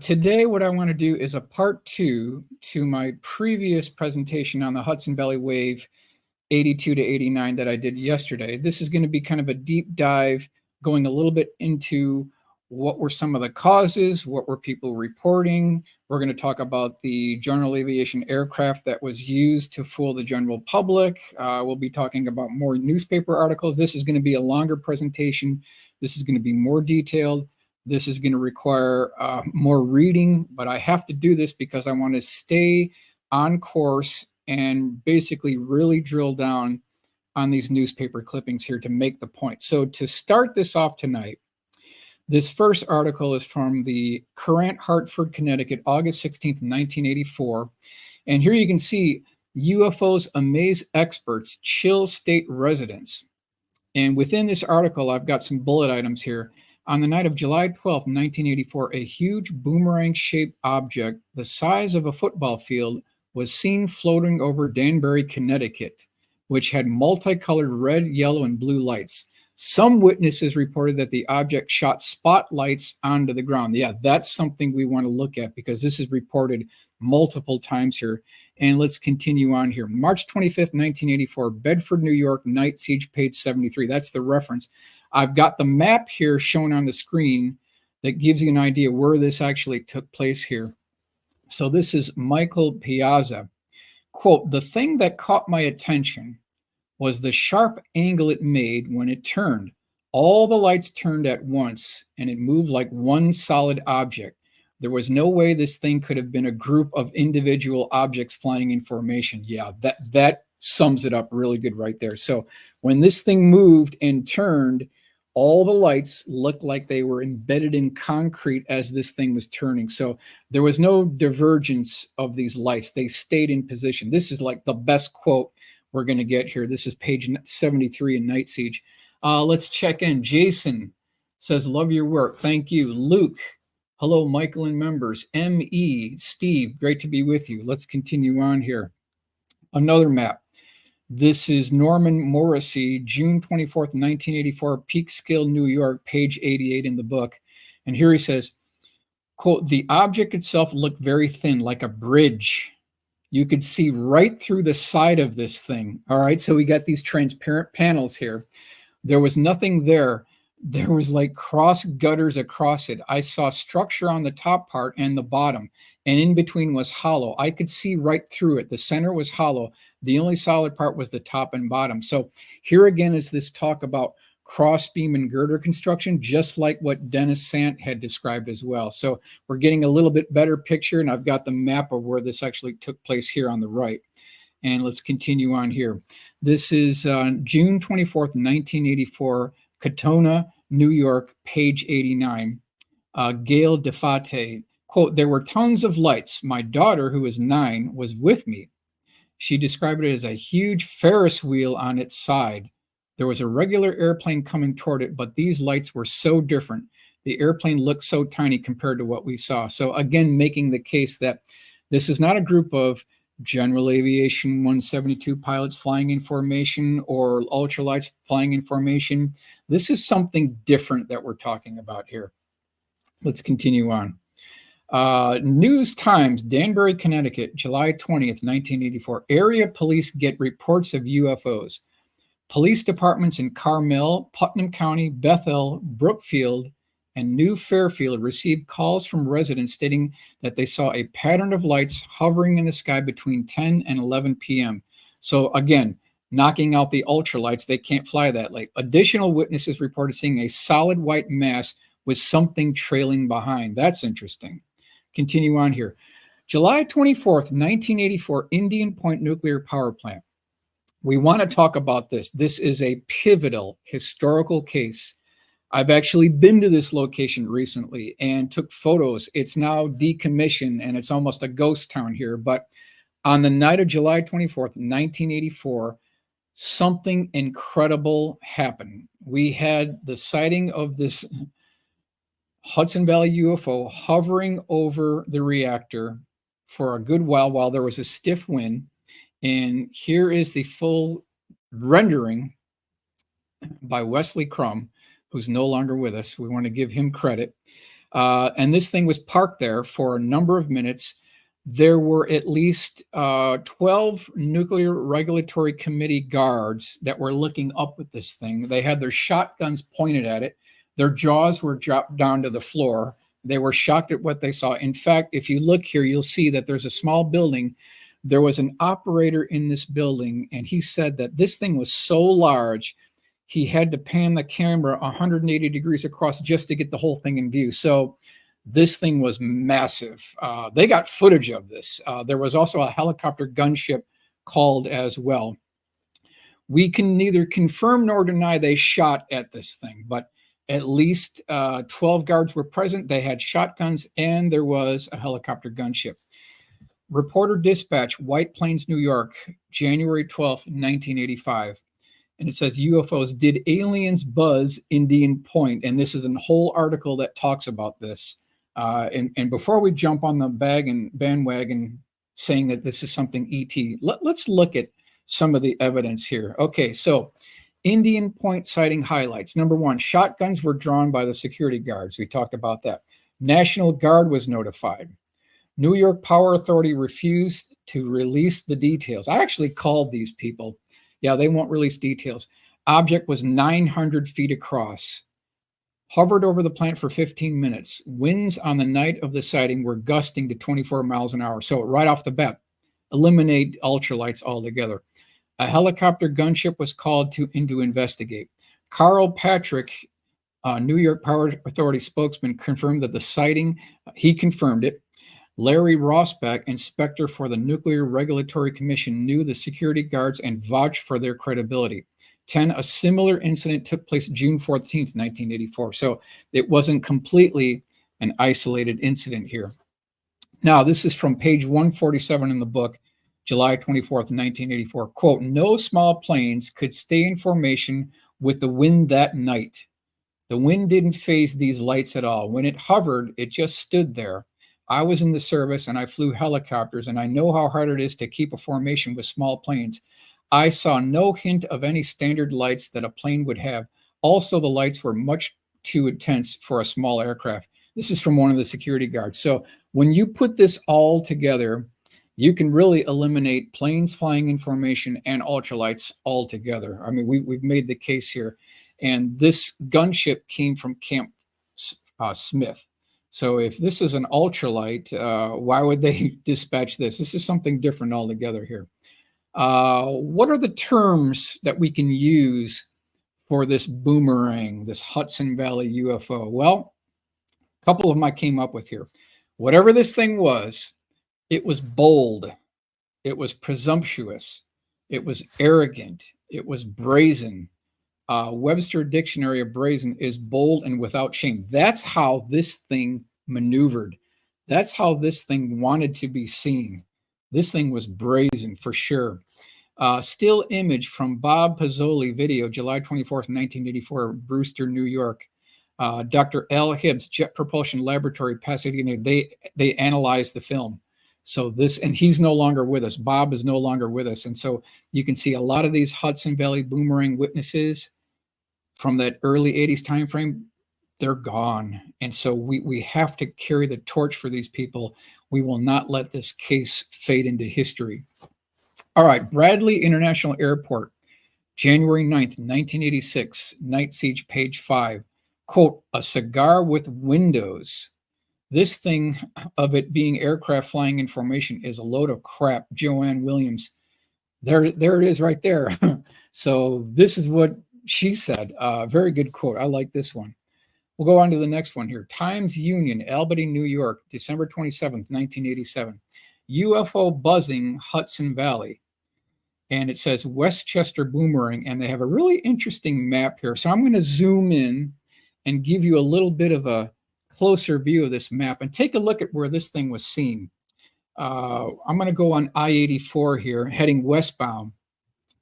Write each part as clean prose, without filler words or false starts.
Today, what I want to do is a part two to my previous presentation on the Hudson Valley Wave 82 to 89 that I did yesterday. This is going to be kind of a deep dive, going a little bit into what were some of the causes, what were people reporting. We're going to talk about the general aviation aircraft that was used to fool the general public. We'll be talking about more newspaper articles. This is going to be a longer presentation. This is going to be more detailed. This is going to require more reading, but I have to do this because I want to stay on course and basically really drill down on these newspaper clippings here to make the point. So to start this off tonight, this first article is from the Courant, Hartford, Connecticut, August 16th, 1984. And here you can see UFOs amaze experts, chill state residents. And within this article, I've got some bullet items here. On the night of July 12, 1984, a huge boomerang-shaped object the size of a football field was seen floating over Danbury, Connecticut, which had multicolored red, yellow, and blue lights. Some witnesses reported that the object shot spotlights onto the ground. Yeah, that's something we want to look at because this is reported multiple times here. And let's continue on here. March 25th, 1984, Bedford, New York, night siege, page 73. That's the reference. I've got the map here shown on the screen that gives you an idea where this actually took place here. So this is Michael Piazza. Quote, "The thing that caught my attention was the sharp angle it made when it turned. All the lights turned at once, and it moved like one solid object. There was no way this thing could have been a group of individual objects flying in formation." Yeah, that sums it up really good right there. So when this thing moved and turned, all the lights looked like they were embedded in concrete as this thing was turning. So there was no divergence of these lights. They stayed in position. This is like the best quote we're going to get here. This is page 73 in Night Siege. Let's check in. Jason says, "Love your work." Thank you. Luke, hello, Michael and members. M.E., Steve, great to be with you. Let's continue on here. Another map. This is Norman Morrissey, June 24th, 1984, Peekskill, New York, page 88 in the book. And here he says, quote, "The object itself looked very thin, like a bridge. You could see right through the side of this thing." All right, so we got these transparent panels here. There was nothing there. There was like cross gutters across it. I saw structure on the top part and the bottom, and in between was hollow. I could see right through it. The center was hollow. The only solid part was the top and bottom. So here again is this talk about crossbeam and girder construction, just like what Dennis Sant had described as well. So we're getting a little bit better picture, and I've got the map of where this actually took place here on the right. And let's continue on here. This is June 24th, 1984, Katona, New York, page 89. Gail DeFate, quote, "There were tons of lights. My daughter, who is 9, was with me. She described it as a huge Ferris wheel on its side. There was a regular airplane coming toward it, but these lights were so different. The airplane looked so tiny compared to what we saw." So again, making the case that this is not a group of general aviation 172 pilots flying in formation or ultralights flying in formation. This is something different that we're talking about here. Let's continue on. News Times, Danbury, Connecticut, July 20th, 1984. Area police get reports of UFOs. Police departments in Carmel, Putnam County, Bethel, Brookfield, and New Fairfield received calls from residents stating that they saw a pattern of lights hovering in the sky between 10 and 11 p.m. So again, knocking out the ultralights, they can't fly that late. Additional witnesses reported seeing a solid white mass with something trailing behind. That's interesting. Continue on here. July 24th, 1984, Indian Point Nuclear Power Plant. We want to talk about this. This is a pivotal historical case. I've actually been to this location recently and took photos. It's now decommissioned and it's almost a ghost town here. But on the night of July 24th, 1984, something incredible happened. We had the sighting of this Hudson Valley UFO hovering over the reactor for a good while there was a stiff wind. And here is the full rendering by Wesley Crum, who's no longer with us. We want to give him credit. And this thing was parked there for a number of minutes. There were at least 12 Nuclear Regulatory Committee guards that were looking up at this thing. They had their shotguns pointed at it. Their jaws were dropped down to the floor. They were shocked at what they saw. In fact, if you look here, you'll see that there's a small building. There was an operator in this building, and he said that this thing was so large, he had to pan the camera 180 degrees across just to get the whole thing in view. So this thing was massive. They got footage of this. There was also a helicopter gunship called as well. We can neither confirm nor deny they shot at this thing, but at least 12 guards were present. They had shotguns, and there was a helicopter gunship. Reporter dispatch, White Plains, New York, January 12th, 1985. And it says UFOs, did aliens buzz Indian Point? And this is a whole article that talks about this. And before we jump on the bandwagon saying that this is something ET, let's look at some of the evidence here. Okay, so Indian Point sighting highlights. Number one, shotguns were drawn by the security guards. We talked about that. National Guard was notified. New York Power Authority refused to release the details. I actually called these people. Yeah, they won't release details. Object was 900 feet across. Hovered over the plant for 15 minutes. Winds on the night of the sighting were gusting to 24 miles an hour. So right off the bat, eliminate ultralights altogether. A helicopter gunship was called in to investigate. Carl Patrick, New York Power Authority spokesman, confirmed that the sighting, he confirmed it. Larry Rossback, inspector for the Nuclear Regulatory Commission, knew the security guards and vouched for their credibility. 10, a similar incident took place June 14th, 1984. So it wasn't completely an isolated incident here. Now, this is from page 147 in the book, July 24th, 1984. Quote, no small planes could stay in formation with the wind that night. The wind didn't phase these lights at all. When it hovered, it just stood there. I was in the service and I flew helicopters, and I know how hard it is to keep a formation with small planes. I saw no hint of any standard lights that a plane would have. Also, the lights were much too intense for a small aircraft. This is from one of the security guards. So when you put this all together, you can really eliminate planes flying in formation and ultralights altogether. I mean, we've made the case here. And this gunship came from Camp Smith. So if this is an ultralight, why would they dispatch this? This is something different altogether here. What are the terms that we can use for this boomerang, this Hudson Valley UFO? Well, a couple of them I came up with here. Whatever this thing was, it was bold, it was presumptuous, it was arrogant, it was brazen. Webster Dictionary of brazen is bold and without shame. That's how this thing maneuvered. That's how this thing wanted to be seen. This thing was brazen for sure. Still image from Bob Pazzoli video, July 24th, 1984, Brewster, New York. Dr. L. Hibbs, Jet Propulsion Laboratory, Pasadena, they analyzed the film. So this, and he's no longer with us. Bob is no longer with us. And so you can see a lot of these Hudson Valley boomerang witnesses from that early 80s time frame, they're gone. And so we have to carry the torch for these people. We will not let this case fade into history. All right, Bradley International Airport, January 9th, 1986, Night Siege, page 5. Quote, a cigar with windows. This thing of it being aircraft flying in formation is a load of crap. Joanne Williams. There it is right there. So this is what she said. Very good quote. I like this one. We'll go on to the next one here. Times Union, Albany, New York, December 27th, 1987. UFO buzzing Hudson Valley. And it says Westchester Boomerang. And they have a really interesting map here. So I'm going to zoom in and give you a little bit of a closer view of this map and take a look at where this thing was seen. I'm going to go on I-84 here, heading westbound.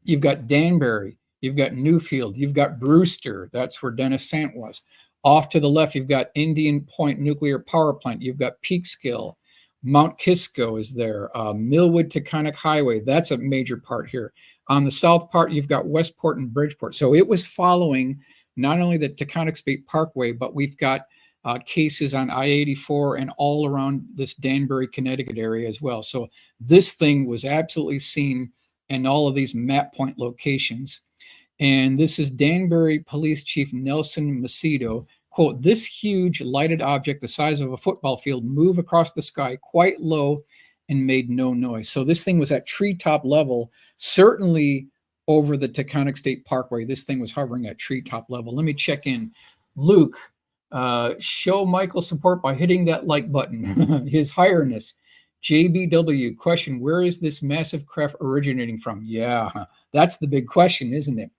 You've got Danbury, you've got Newfield, you've got Brewster. That's where Dennis Sant was. Off to the left, you've got Indian Point Nuclear Power Plant. You've got Peekskill. Mount Kisco is there. Millwood Taconic Highway. That's a major part here. On the south part, you've got Westport and Bridgeport. So it was following not only the Taconic State Parkway, but we've got cases on I-84 and all around this Danbury, Connecticut area as well. So this thing was absolutely seen in all of these map point locations. And this is Danbury Police Chief Nelson Macedo. Quote, "This huge lighted object the size of a football field moved across the sky quite low and made no noise." So this thing was at treetop level, certainly over the Taconic State Parkway. This thing was hovering at treetop level. Let me check in. Luke, show Michael support by hitting that like button. His Highness. JBW, question, where is this massive craft originating from? Yeah, that's the big question, isn't it?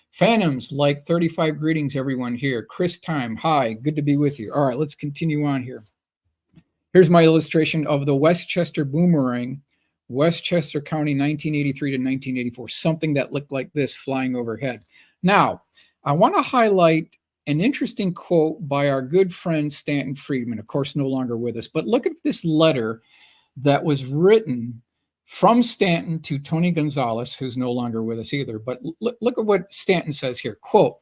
Phantoms, like 35 greetings, everyone here. Chris Time, hi, good to be with you. All right, let's continue on here. Here's my illustration of the Westchester boomerang, Westchester County, 1983 to 1984, something that looked like this flying overhead. Now, I want to highlight an interesting quote by our good friend Stanton Friedman, of course, no longer with us, but look at this letter that was written from Stanton to Tony Gonzalez, who's no longer with us either. But look at what Stanton says here. Quote,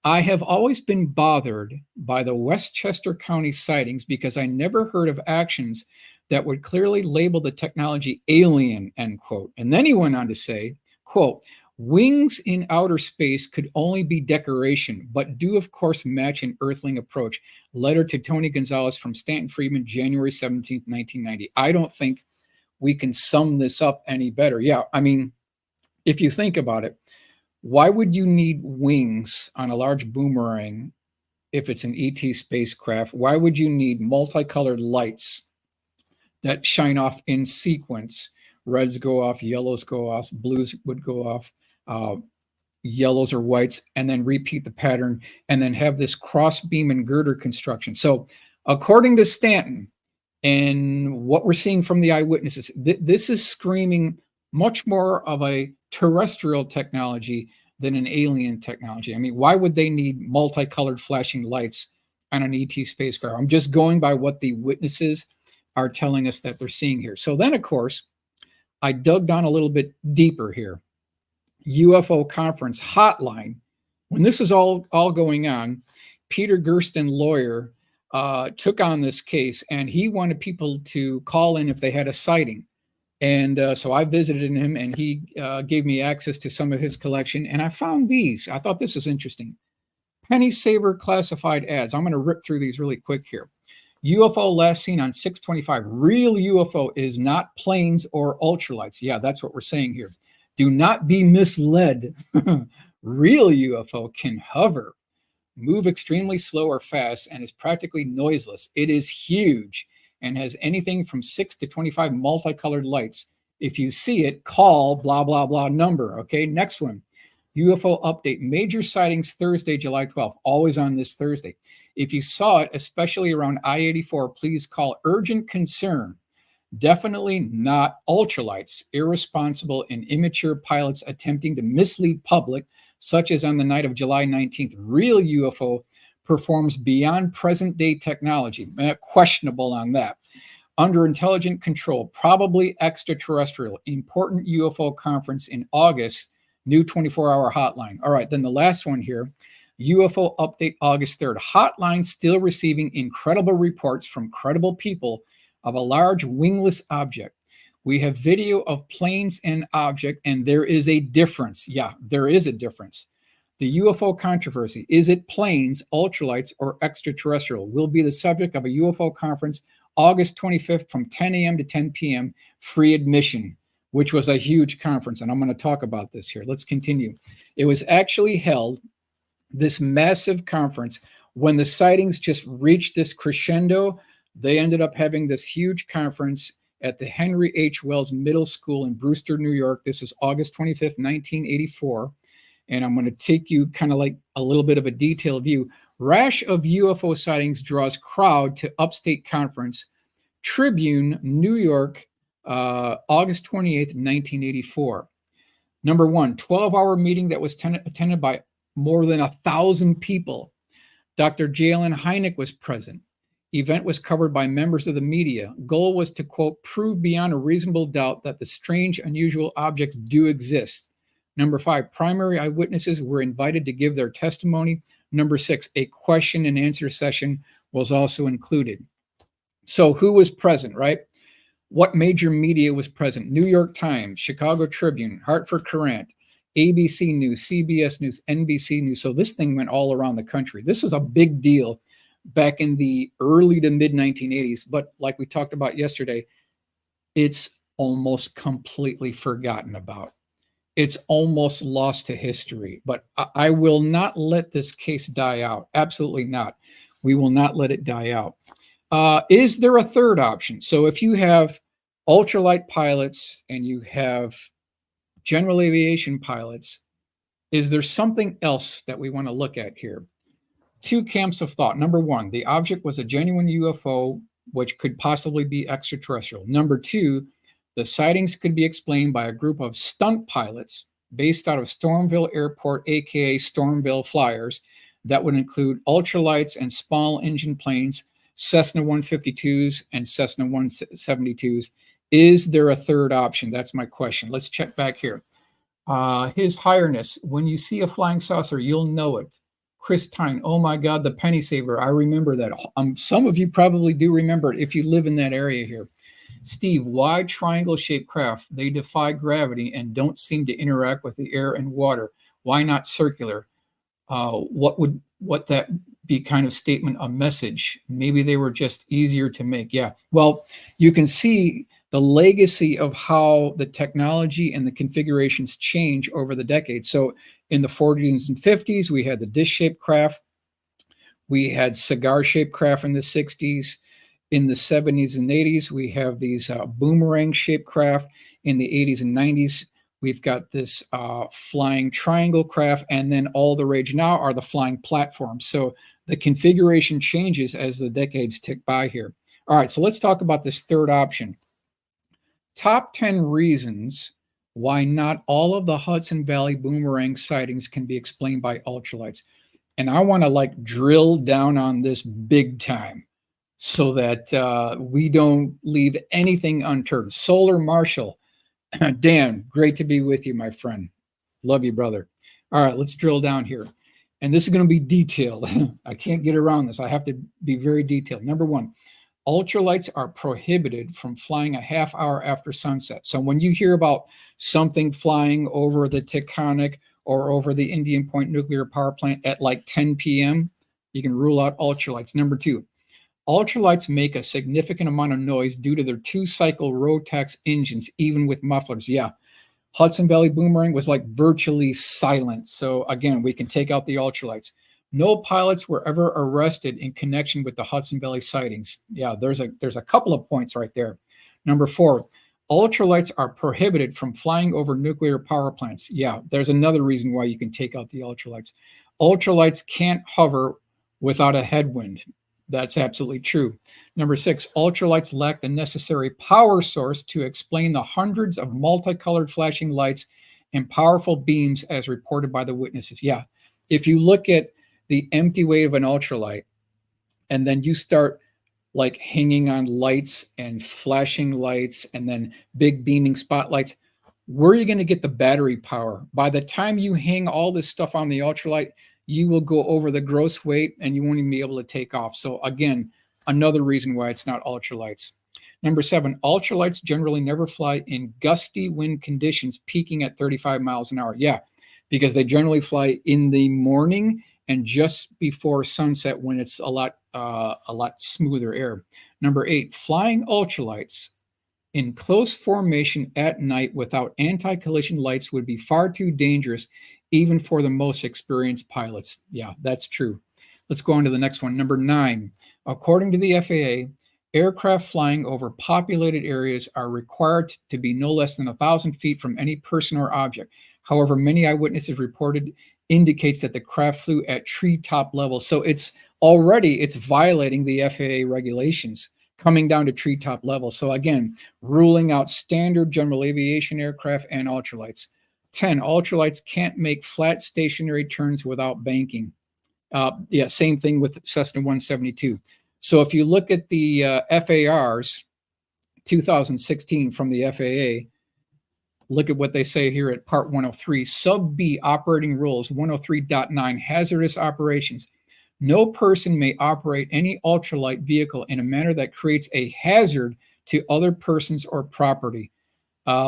"I have always been bothered by the Westchester County sightings because I never heard of actions that would clearly label the technology alien," end quote. And then he went on to say, quote, "Wings in outer space could only be decoration, but do of course match an earthling approach." Letter to Tony Gonzalez from Stanton Friedman, January 17th, 1990. I don't think we can sum this up any better. Yeah, I mean, if you think about it, why would you need wings on a large boomerang if it's an ET spacecraft? Why would you need multicolored lights that shine off in sequence? Reds go off, yellows go off, blues would go off, yellows or whites, and then repeat the pattern, and then have this cross beam and girder construction. So according to Stanton, and what we're seeing from the eyewitnesses, this is screaming much more of a terrestrial technology than an alien technology. I mean, why would they need multicolored flashing lights on an ET spacecraft? I'm just going by what the witnesses are telling us that they're seeing here. So then, of course, I dug down a little bit deeper here. UFO conference hotline. When this was all going on, Peter Gersten, lawyer, took on this case, and he wanted people to call in if they had a sighting. And so I visited him, and he gave me access to some of his collection, and I found these. I thought this was interesting. Penny Saver classified ads. I'm going to rip through these really quick here. UFO last seen on 6/25. Real UFO is not planes or ultralights. Yeah, that's what we're saying here. Do not be misled. Real UFO can hover, move extremely slow or fast, and is practically noiseless. It is huge and has anything from 6 to 25 multicolored lights. If you see it, call blah, blah, blah number. Okay, next one. UFO update. Major sightings Thursday, July 12th. Always on this Thursday. If you saw it, especially around I-84, please call urgent concern. Definitely not ultralights, irresponsible and immature pilots attempting to mislead public, such as on the night of July 19th. Real UFO performs beyond present-day technology. Questionable on that. Under intelligent control, probably extraterrestrial. Important UFO conference in August. New 24-hour hotline. All right, then the last one here. UFO update August 3rd. Hotline still receiving incredible reports from credible people of a large wingless object. We have video of planes and object, and there is a difference. Yeah, there is a difference. The UFO controversy, is it planes, ultralights, or extraterrestrial, will be the subject of a UFO conference August 25th from 10 a.m. to 10 p.m., free admission, which was a huge conference, and I'm going to talk about this here. Let's continue. It was actually held, this massive conference, when the sightings just reached this crescendo. They ended up having this huge conference at the Henry H. Wells Middle School in Brewster, New York. This is August 25th, 1984. And I'm going to take you kind of like a little bit of a detailed view. Rash of UFO sightings draws crowd to upstate conference. Tribune, New York, August 28th, 1984. Number one, 12-hour meeting that was attended by more than 1,000 people. Dr. Jalen Hynek was present. Event was covered by members of the media. Goal was to, quote, prove beyond a reasonable doubt that the strange, unusual objects do exist. Number 5, primary eyewitnesses were invited to give their testimony. Number 6, a question and answer session was also included. So who was present, right? What major media was present? New York Times, Chicago Tribune, Hartford Courant, ABC News, CBS News, NBC News. So this thing went all around the country. This was a big deal back in the early to mid 1980s. But like we talked about yesterday, it's almost completely forgotten about. It's almost lost to history. But I will not let this case die out. Absolutely not. We will not let it die out. Is there a third option? So if you have ultralight pilots and you have general aviation pilots, is there something else that we want to look at here? Two camps of thought. Number one, the object was a genuine UFO, which could possibly be extraterrestrial. Number two, the sightings could be explained by a group of stunt pilots based out of Stormville Airport, aka Stormville Flyers, that would include ultralights and small engine planes, Cessna 152s and Cessna 172s. Is there a third option? That's my question. Let's check back here. His Highness, when you see a flying saucer, you'll know it. Chris Tyne, oh my God, the penny saver. I remember that. Some of you probably do remember it if you live in that area here. Steve, why triangle-shaped craft? They defy gravity and don't seem to interact with the air and water. Why not circular? What that be kind of statement, a message? Maybe they were just easier to make. Yeah. Well, you can see the legacy of how the technology and the configurations change over the decades. So in the 40s and 50s, we had the disc-shaped craft. We had cigar-shaped craft in the 60s. In the 70s and 80s, we have these boomerang-shaped craft. In the 80s and 90s, we've got this flying triangle craft, and then all the rage now are the flying platforms. So the configuration changes as the decades tick by here. All right, so let's talk about this third option. Top 10 reasons why not all of the Hudson Valley boomerang sightings can be explained by ultralights. And I want to like drill down on this big time so that we don't leave anything unturned. Solar Marshall, Dan, great to be with you, my friend. Love you, brother. All right, let's drill down here. And this is going to be detailed. I can't get around this. I have to be very detailed. Number one, ultralights are prohibited from flying a half hour after sunset. So when you hear about something flying over the Taconic or over the Indian Point nuclear power plant at like 10 p.m., you can rule out ultralights. Number two, ultralights make a significant amount of noise due to their two-cycle Rotax engines, even with mufflers. Yeah, Hudson Valley boomerang was like virtually silent. So again, we can take out the ultralights. No pilots were ever arrested in connection with the Hudson Valley sightings. Yeah, there's a couple of points right there. Number four, ultralights are prohibited from flying over nuclear power plants. Yeah, there's another reason why you can take out the ultralights. Ultralights can't hover without a headwind. That's absolutely true. Number six, ultralights lack the necessary power source to explain the hundreds of multicolored flashing lights and powerful beams as reported by the witnesses. Yeah, if you look at the empty weight of an ultralight and then you start like hanging on lights and flashing lights and then big beaming spotlights, where are you going to get the battery power? By the time you hang all this stuff on the ultralight, you will go over the gross weight and you won't even be able to take off. So again, another reason why it's not ultralights. Number seven, ultralights generally never fly in gusty wind conditions peaking at 35 miles an hour. Yeah, because they generally fly in the morning and just before sunset when it's a lot smoother air. Number eight, flying ultralights in close formation at night without anti-collision lights would be far too dangerous even for the most experienced pilots. Yeah, that's true. Let's go on to the next one. Number nine, according to the FAA, aircraft flying over populated areas are required to be no less than 1,000 feet from any person or object. However, many eyewitnesses reported indicates that the craft flew at treetop level. So it's violating the FAA regulations coming down to treetop level. So again, ruling out standard general aviation aircraft and ultralights. 10, ultralights can't make flat stationary turns without banking. Yeah, same thing with Cessna 172. So if you look at the FARs 2016 from the FAA, look at what they say here at Part 103, Sub B operating rules 103.9, hazardous operations. No person may operate any ultralight vehicle in a manner that creates a hazard to other persons or property.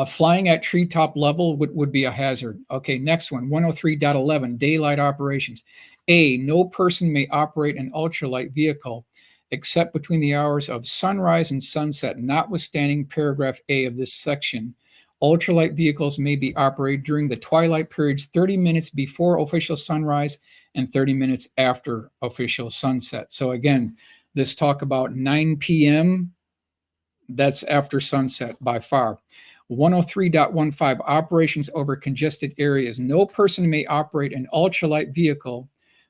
Flying at treetop level would be a hazard. Okay, next one, 103.11, daylight operations. A, no person may operate an ultralight vehicle except between the hours of sunrise and sunset, notwithstanding paragraph A of this section. Ultralight vehicles may be operated during the twilight periods 30 minutes before official sunrise and 30 minutes after official sunset. So again, this talk about 9 p.m., that's after sunset by far. 103.15, operations over congested areas. No person may operate an ultralight vehicle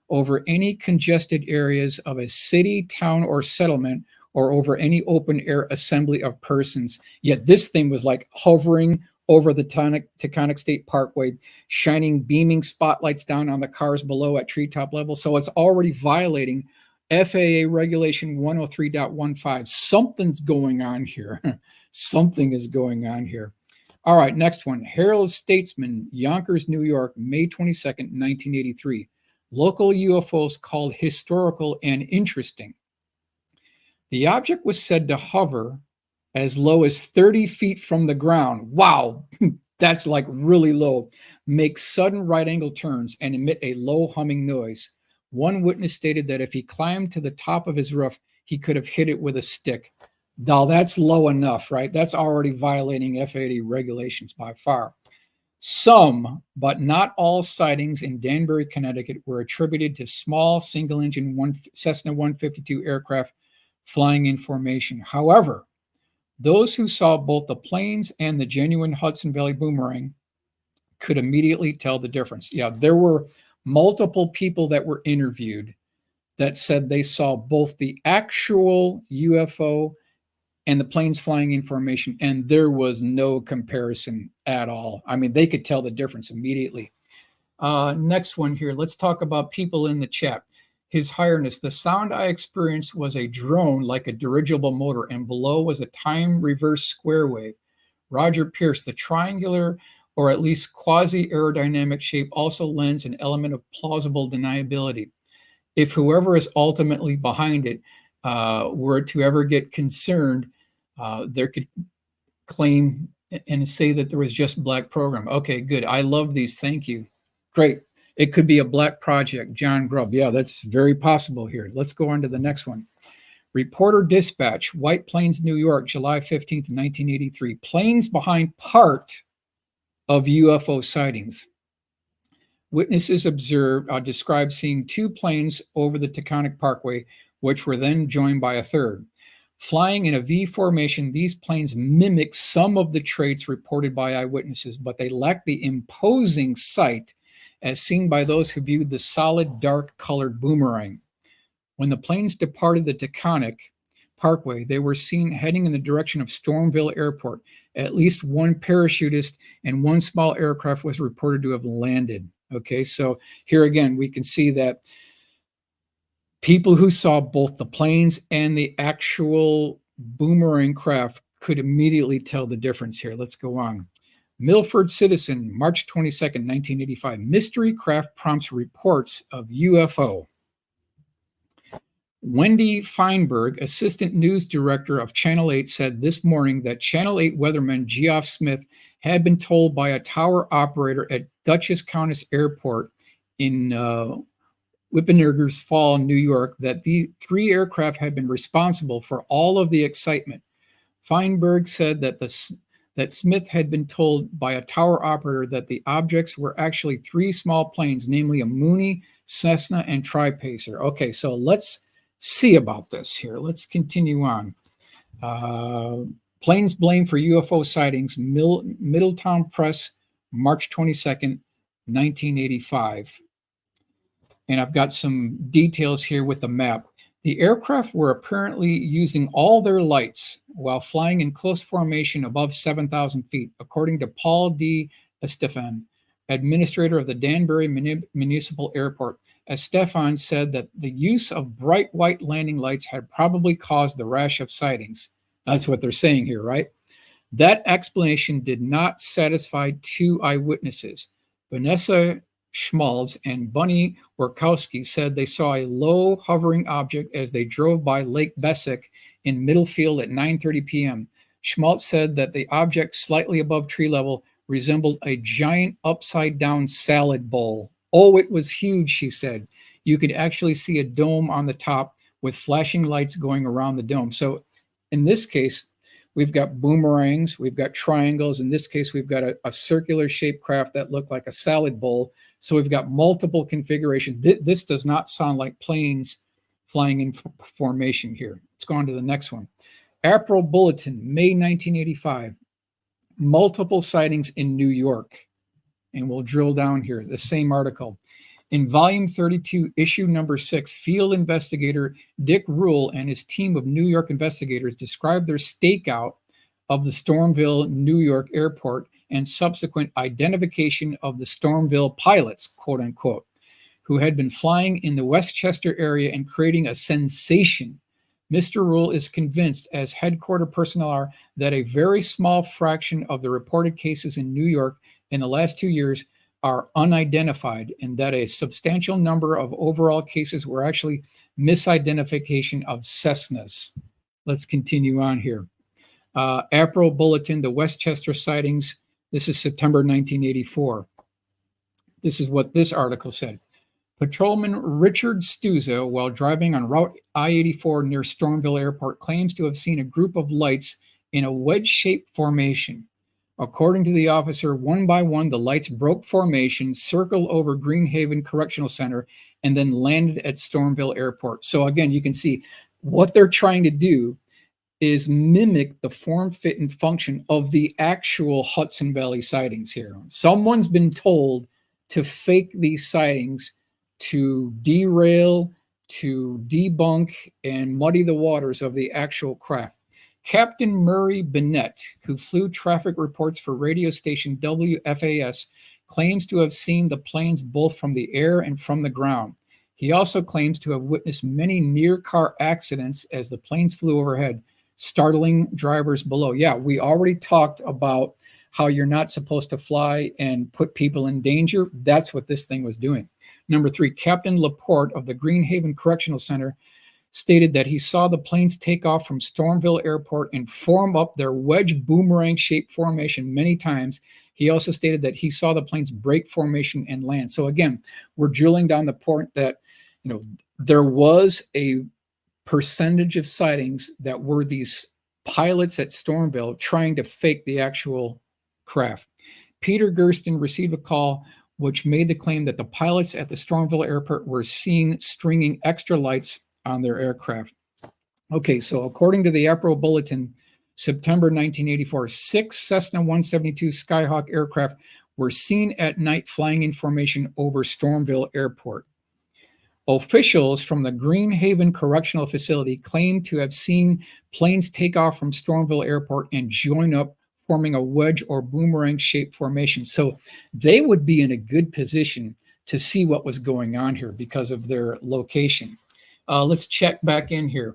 over any congested areas of a city, town, or settlement, or over any open air assembly of persons. Yet this thing was like hovering over the Taconic State Parkway, shining beaming spotlights down on the cars below at treetop level. So it's already violating FAA regulation 103.15. Something's going on here. Something is going on here. All right, next one. Herald Statesman, Yonkers, New York, May 22nd, 1983. Local UFOs called historical and interesting. The object was said to hover as low as 30 feet from the ground. Wow, that's like really low. Make sudden right angle turns and emit a low humming noise. One witness stated that if he climbed to the top of his roof, he could have hit it with a stick. Now, that's low enough, right? That's already violating FAA regulations by far. Some, but not all, sightings in Danbury, Connecticut were attributed to small single-engine Cessna 152 aircraft flying in formation. However, those who saw both the planes and the genuine Hudson Valley boomerang could immediately tell the difference. Yeah, there were multiple people that were interviewed that said they saw both the actual UFO and the planes flying in formation, and there was no comparison at all. I mean, they could tell the difference immediately. Next one here. Let's talk about people in the chat. His Highness, the sound I experienced was a drone like a dirigible motor, and below was a time reverse square wave. Roger Pierce, the triangular or at least quasi-aerodynamic shape also lends an element of plausible deniability. If whoever is ultimately behind it were to ever get concerned, there could claim and say that there was just black program. Okay, good. I love these. Thank you. Great. It could be a black project. John Grubb. Yeah, that's very possible here. Let's go on to the next one. Reporter Dispatch, White Plains, New York, July 15th, 1983. Planes behind part of UFO sightings. Witnesses described seeing two planes over the Taconic Parkway, which were then joined by a third. Flying in a V formation, these planes mimic some of the traits reported by eyewitnesses, but they lack the imposing sight as seen by those who viewed the solid, dark-colored boomerang. When the planes departed the Taconic Parkway, they were seen heading in the direction of Stormville Airport. At least one parachutist and one small aircraft was reported to have landed. Okay, so here again, we can see that people who saw both the planes and the actual boomerang craft could immediately tell the difference here. Let's go on. Milford Citizen, March 22nd, 1985. Mystery craft prompts reports of UFO. Wendy Feinberg, assistant news director of Channel 8, said this morning that Channel 8 weatherman Geoff Smith had been told by a tower operator at Dutchess Countess Airport in Whippernegger's Fall, New York, that the three aircraft had been responsible for all of the excitement. Feinberg said that Smith had been told by a tower operator that the objects were actually three small planes, namely a Mooney, Cessna, and Tri-Pacer. Okay, so let's see about this here. Let's continue on. Planes blamed for UFO sightings, Middletown Press, March 22nd, 1985. And I've got some details here with the map. The aircraft were apparently using all their lights while flying in close formation above 7,000 feet, according to Paul D. Estefan, administrator of the Danbury Municipal Airport. Estefan said that the use of bright white landing lights had probably caused the rash of sightings. That's what they're saying here, right? That explanation did not satisfy two eyewitnesses. Vanessa Schmaltz and Bunny Workowski said they saw a low hovering object as they drove by Lake Bessick in Middlefield at 9:30 p.m. Schmaltz said that the object slightly above tree level resembled a giant upside down salad bowl. Oh, it was huge, she said. You could actually see a dome on the top with flashing lights going around the dome. So in this case, we've got boomerangs, we've got triangles. In this case, we've got a circular shaped craft that looked like a salad bowl. So we've got multiple configurations. This does not sound like planes flying in formation here. Let's go on to the next one. April Bulletin, May 1985. Multiple sightings in New York. And we'll drill down here, the same article. In volume 32, issue number 6, field investigator Dick Rule and his team of New York investigators described their stakeout of the Stormville, New York airport and subsequent identification of the Stormville pilots, quote unquote, who had been flying in the Westchester area and creating a sensation. Mr. Rule is convinced, as headquarters personnel are, that a very small fraction of the reported cases in New York in the last 2 years are unidentified, and that a substantial number of overall cases were actually misidentification of Cessnas. Let's continue on here. April Bulletin, the Westchester sightings. This is September 1984. This is what this article said. Patrolman Richard Stuzza, while driving on Route I-84 near Stormville Airport, claims to have seen a group of lights in a wedge-shaped formation. According to the officer, one by one, the lights broke formation, circled over Greenhaven Correctional Center, and then landed at Stormville Airport. So again, you can see what they're trying to do is mimic the form, fit, and function of the actual Hudson Valley sightings here. Someone's been told to fake these sightings to derail, to debunk, and muddy the waters of the actual craft. Captain Murray Bennett, who flew traffic reports for radio station WFAS, claims to have seen the planes both from the air and from the ground. He also claims to have witnessed many near-car accidents as the planes flew overhead, startling drivers below. Yeah, we already talked about how you're not supposed to fly and put people in danger. That's what this thing was doing. Number 3, Captain Laporte of the Greenhaven Correctional Center stated that he saw the planes take off from Stormville Airport and form up their wedge boomerang-shaped formation many times. He also stated that he saw the planes break formation and land. So again, we're drilling down the point that, there was a percentage of sightings that were these pilots at Stormville trying to fake the actual craft. Peter Gersten received a call which made the claim that the pilots at the Stormville Airport were seen stringing extra lights on their aircraft. Okay, so according to the April Bulletin, September 1984, 6 Cessna 172 Skyhawk aircraft were seen at night flying in formation over Stormville Airport. Officials from the Greenhaven Correctional Facility claimed to have seen planes take off from Stormville Airport and join up, forming a wedge or boomerang-shaped formation. So they would be in a good position to see what was going on here because of their location. Let's check back in here.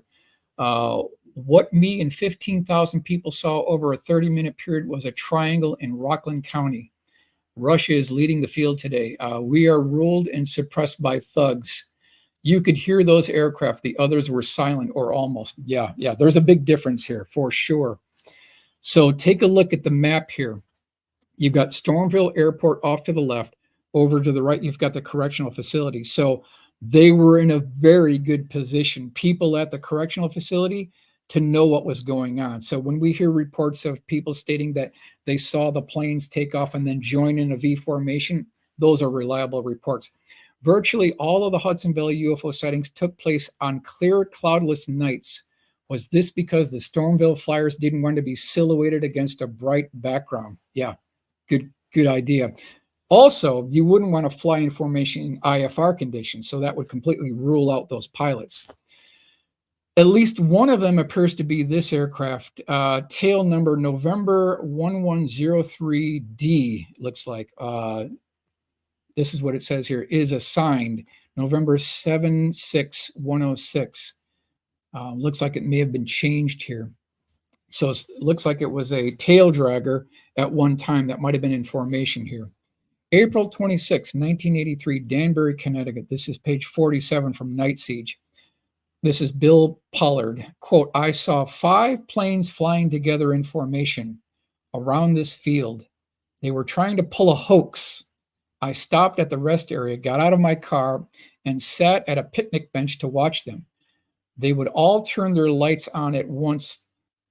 What me and 15,000 people saw over a 30-minute period was a triangle in Rockland County. Russia is leading the field today. We are ruled and suppressed by thugs. You could hear those aircraft. The others were silent or almost. Yeah, there's a big difference here for sure. So take a look at the map here. You've got Stormville Airport off to the left. Over to the right, you've got the correctional facility. So they were in a very good position, people at the correctional facility, to know what was going on. So when we hear reports of people stating that they saw the planes take off and then join in a V formation, those are reliable reports. Virtually all of the Hudson Valley UFO sightings took place on clear, cloudless nights. Was this because the Stormville flyers didn't want to be silhouetted against a bright background? Yeah, good idea. Also, you wouldn't want to fly in formation in IFR conditions, so that would completely rule out those pilots. At least one of them appears to be this aircraft, tail number November 1103D, looks like. This is what it says here, is assigned November 76106. Looks like it may have been changed here. So it looks like it was a tail dragger at one time that might have been in formation here. April 26, 1983, Danbury, Connecticut. This is page 47 from Night Siege. This is Bill Pollard. Quote, I saw 5 planes flying together in formation around this field. They were trying to pull a hoax. I stopped at the rest area, got out of my car, and sat at a picnic bench to watch them. They would all turn their lights on at once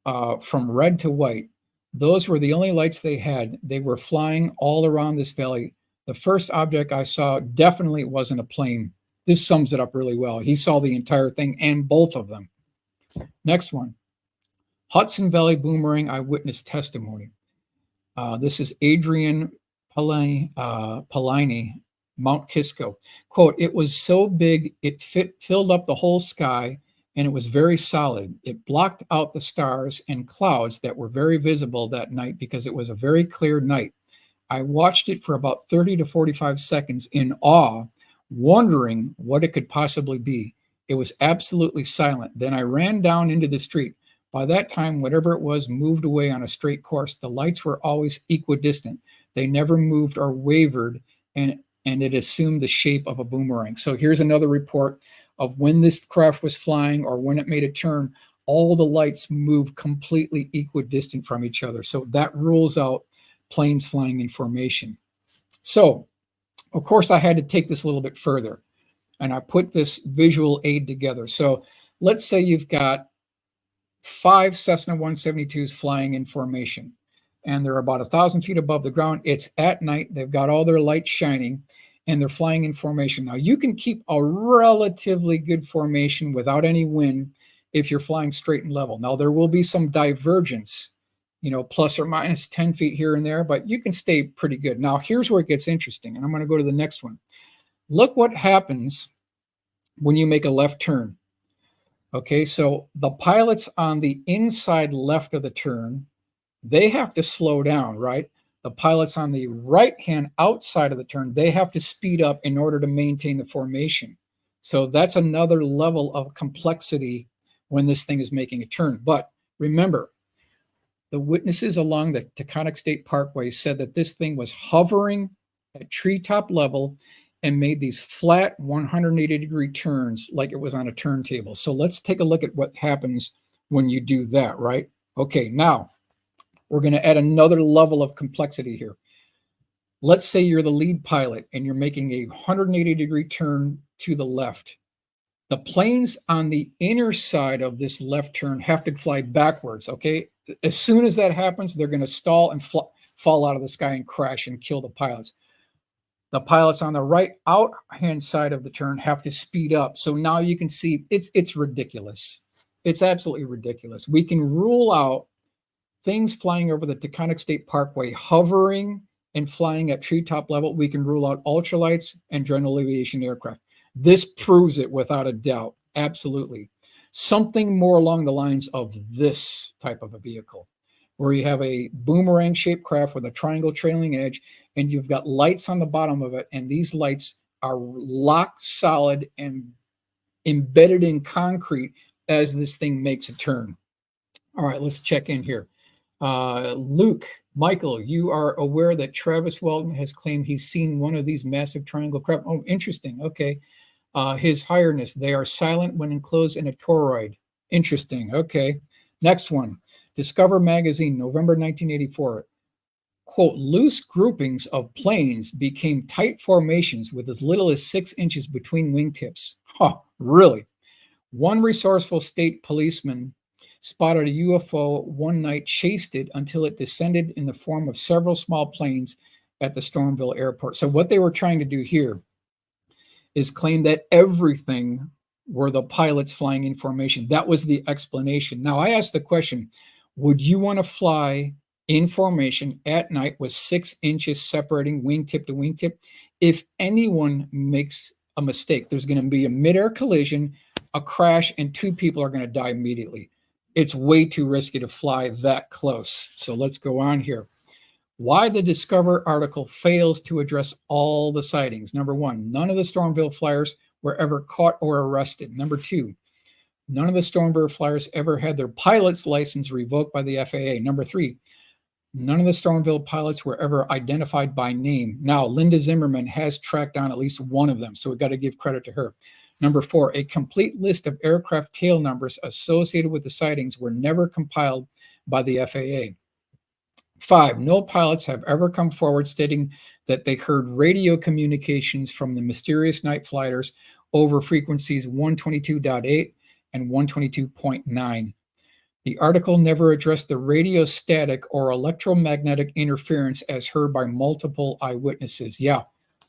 from red to white. Those were the only lights they had. They were flying all around this valley. The first object I saw definitely wasn't a plane. This sums it up really well. He saw the entire thing and both of them. Next one. Hudson Valley boomerang eyewitness testimony. This is Adrian Palini, Mount Kisco. Quote, it was so big, it filled up the whole sky, and it was very solid. It blocked out the stars and clouds that were very visible that night because it was a very clear night. I watched it for about 30 to 45 seconds in awe, wondering what it could possibly be. It was absolutely silent. Then I ran down into the street. By that time, whatever it was moved away on a straight course. The lights were always equidistant. They never moved or wavered, and it assumed the shape of a boomerang. So here's another report of when this craft was flying or when it made a turn. All the lights moved completely equidistant from each other. So that rules out planes flying in formation. So, of course, I had to take this a little bit further, and I put this visual aid together. So let's say you've got 5 Cessna 172s flying in formation, and they're about 1,000 feet above the ground. It's at night. They've got all their lights shining, and they're flying in formation. Now, you can keep a relatively good formation without any wind if you're flying straight and level. Now, there will be some divergence, plus or minus 10 feet here and there, but you can stay pretty good. Now, here's where it gets interesting, and I'm going to go to the next one. Look what happens when you make a left turn. Okay, so the pilots on the inside left of the turn, they have to slow down, right? The pilots on the right-hand outside of the turn, they have to speed up in order to maintain the formation. So that's another level of complexity when this thing is making a turn. But remember, the witnesses along the Taconic State Parkway said that this thing was hovering at treetop level and made these flat 180-degree turns like it was on a turntable. So let's take a look at what happens when you do that, right? Okay, now we're going to add another level of complexity here. Let's say you're the lead pilot and you're making a 180-degree turn to the left. The planes on the inner side of this left turn have to fly backwards, okay? As soon as that happens, they're going to stall and fall out of the sky and crash and kill the pilots. The pilots on the right out-hand side of the turn have to speed up. So now you can see it's ridiculous. It's absolutely ridiculous. We can rule out things flying over the Taconic State Parkway, hovering and flying at treetop level. We can rule out ultralights and general aviation aircraft. This proves it without a doubt. Absolutely. Something more along the lines of this type of a vehicle, where you have a boomerang-shaped craft with a triangle trailing edge, and you've got lights on the bottom of it, and these lights are lock solid and embedded in concrete as this thing makes a turn. All right, let's check in here. Luke, Michael, you are aware that Travis Weldon has claimed he's seen one of these massive triangle craft. Oh, interesting. Okay. His Highness, they are silent when enclosed in a toroid. Interesting. Okay. Next one. Discover Magazine, November 1984. Quote, loose groupings of planes became tight formations with as little as 6 inches between wingtips. Huh, really? One resourceful state policeman spotted a UFO one night, chased it until it descended in the form of several small planes at the Stormville airport. So what they were trying to do here is claim that everything were the pilots flying in formation. That was the explanation. Now, I asked the question, would you want to fly in formation at night with 6 inches separating wingtip to wingtip? If anyone makes a mistake, there's going to be a midair collision, a crash, and 2 people are going to die immediately. It's way too risky to fly that close. So let's go on here. Why the Discover article fails to address all the sightings. Number 1, none of the Stormville flyers were ever caught or arrested. Number 2, none of the Stormville flyers ever had their pilot's license revoked by the FAA. Number 3, None of the Stormville pilots were ever identified by name. Now, Linda Zimmerman has tracked down at least one of them, so we've got to give credit to her. Number 4, a complete list of aircraft tail numbers associated with the sightings were never compiled by the FAA. 5, no pilots have ever come forward stating that they heard radio communications from the mysterious night flighters over frequencies 122.8 and 122.9. The article never addressed the radio static or electromagnetic interference as heard by multiple eyewitnesses. Yeah,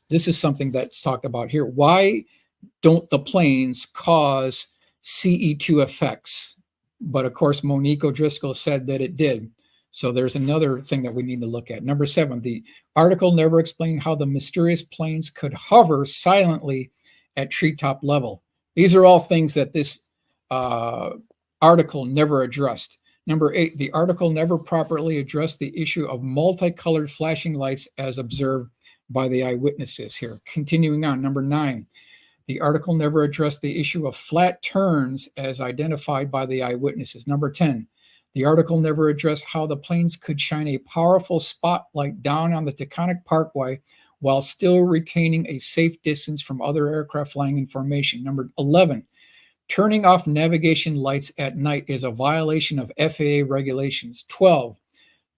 this is something that's talked about here. Why don't the planes cause CE2 effects? But of course, Monique O'Driscoll said that it did. So there's another thing that we need to look at. Number 7, the article never explained how the mysterious planes could hover silently at treetop level. These are all things that this article never addressed. Number 8, the article never properly addressed the issue of multicolored flashing lights as observed by the eyewitnesses here. Continuing on, number 9, the article never addressed the issue of flat turns as identified by the eyewitnesses. Number 10, the article never addressed how the planes could shine a powerful spotlight down on the Taconic Parkway while still retaining a safe distance from other aircraft flying in formation. Number 11, turning off navigation lights at night is a violation of FAA regulations. 12,